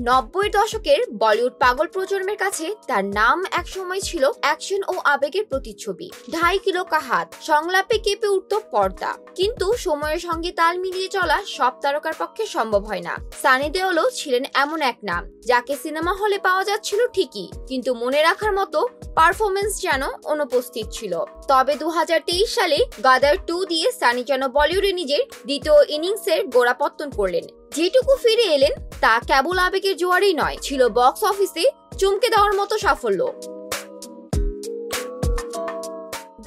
90-এর দশকের বলিউড পাগল প্রজন্মের কাছে তার নাম একসময় ছিল অ্যাকশন ও আবেগের প্রতিচ্ছবি। 2.5 কিলো কা হাত সংলাপে কেঁপে উঠত পর্দা। কিন্তু সময়ের সঙ্গে তাল মিলিয়ে চলা সব তারকার পক্ষে সম্ভব হয় না। সানি দেওলও ছিলেন এমন এক নাম যাকে সিনেমা হলে পাওয়া যাচ্ছিল ঠিকই, কিন্তু মনে রাখার মতো পারফরমেন্স যেন অনুপস্থিত ছিল। তবে 2023 সালে গাদার 2 দিয়ে সানি যেন বলিউডে নিজের দ্বিতীয় ইনিংসের গোড়াপত্তন করলেন। যেটুকু ফিরে এলেন তা কেবল আবেগের জোয়ারেই নয়, ছিল বক্স অফিসে চমকে দেওয়ার মতো সাফল্য।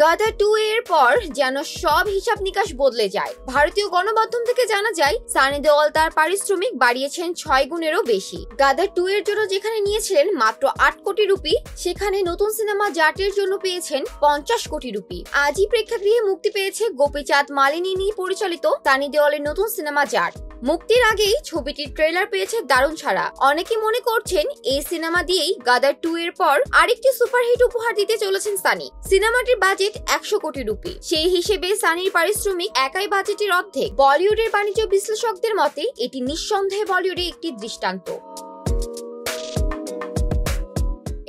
গাদার 2 এর পর যেন সব হিসাব নিকাশ বদলে যায়। ভারতীয় গণমাধ্যম থেকে জানা যায় সানি দেওল তার পারিশ্রমিক বাড়িয়েছেন 6 গুণেরও বেশি। গাদার 2 এর জন্য যেখানে নিয়েছিলেন মাত্র 8 কোটি রুপি, সেখানে নতুন সিনেমা জাটের জন্য পেয়েছেন 50 কোটি রুপি। আজই প্রেক্ষাগৃহে মুক্তি পেয়েছে গোপীচাঁদ মালিনী পরিচালিত সানি দেওলের নতুন সিনেমা জাট। মুক্তির আগেই ছবিটির ট্রেলার পেয়েছে দারুণ সাড়া। অনেকে মনে করছেন এই সিনেমা দিয়েই গাদার 2 এর পর আরেকটি সুপারহিট উপহার দিতে চলেছেন সানি। সিনেমাটির বাজেট 100 কোটি রুপি। সেই হিসেবে সানির পারিশ্রমিক একাই বাজেটের অর্ধেক। বলিউডের বাণিজ্য বিশ্লেষকদের মতে এটি নিঃসন্দেহে বলিউডে একটি দৃষ্টান্ত।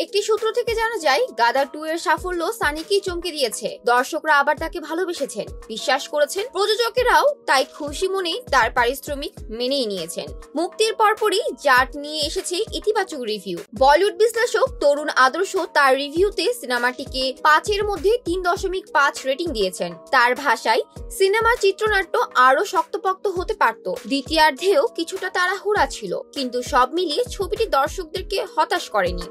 একটি সূত্র থেকে জানা যায় গাদার 2 এর সাফল্য সানিকেই চমকে দিয়েছে। দর্শকরা আবার তাকে ভালোবেসেছেন, বিশ্বাস করেছেন। প্রযোজকেরাও তাই খুশি মনে তার পারিশ্রমিক মেনেই নিয়েছেন। মুক্তির পরপরই জাট নিয়ে এসেছে ইতিবাচক রিভিউ। বলিউড বিশ্লেষক তরুণ আদর্শ তার রিভিউতে সিনেমাটিকে 5-এর মধ্যে 3.5 রেটিং দিয়েছেন। তার ভাষায় সিনেমার চিত্রনাট্য আরো শক্তপোক্ত হতে পারত, দ্বিতীয়ার্ধেও কিছুটা তাড়াহুড়া ছিল, কিন্তু সব মিলিয়ে ছবিটি দর্শকদেরকে হতাশ করেনি।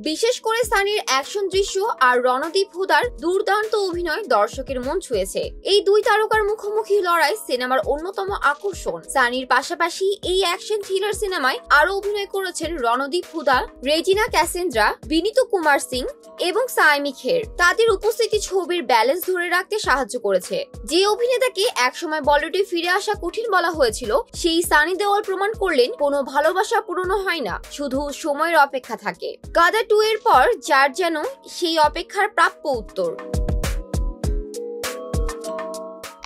বিশেষ করে সানির অ্যাকশন দৃশ্য আর রণদীপ হুদার দুর্দান্ত অভিনয় দর্শকের মন ছুঁয়েছে। এই দুই তারকার মুখোমুখি লড়াই সিনেমার অন্যতম আকর্ষণ। সানির পাশাপাশি এই অ্যাকশন থ্রিলার সিনেমায় আরো অভিনয় করেছেন রণদীপ হুদা, রেজিনা ক্যাসেন্দ্রা, বিনীত কুমার সিং এবং সাইমি খের। তাদের উপস্থিতি ছবির ব্যালেন্স ধরে রাখতে সাহায্য করেছে। যে অভিনেতাকে একসময় বলিউডে ফিরে আসা কঠিন বলা হয়েছিল, সেই সানি দেওল প্রমাণ করলেন কোনো ভালোবাসা পুরনো হয় না, শুধু সময়ের অপেক্ষা থাকে। গাদার 2 এর পর যার যেন সেই অপেক্ষার প্রাপ্য উত্তর।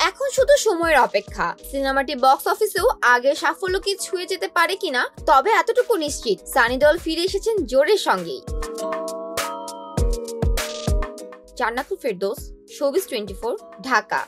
এখন শুধু সময়ের অপেক্ষা, সিনেমাটি বক্স অফিসেও আগের সাফল্যকে ছুঁয়ে যেতে পারে কিনা। তবে এতটুকু নিশ্চিত, সানি দেওল ফিরে এসেছেন জোরের সঙ্গেই। জান্নাতুল ফেরদৌস, শোবিজ 24, ঢাকা।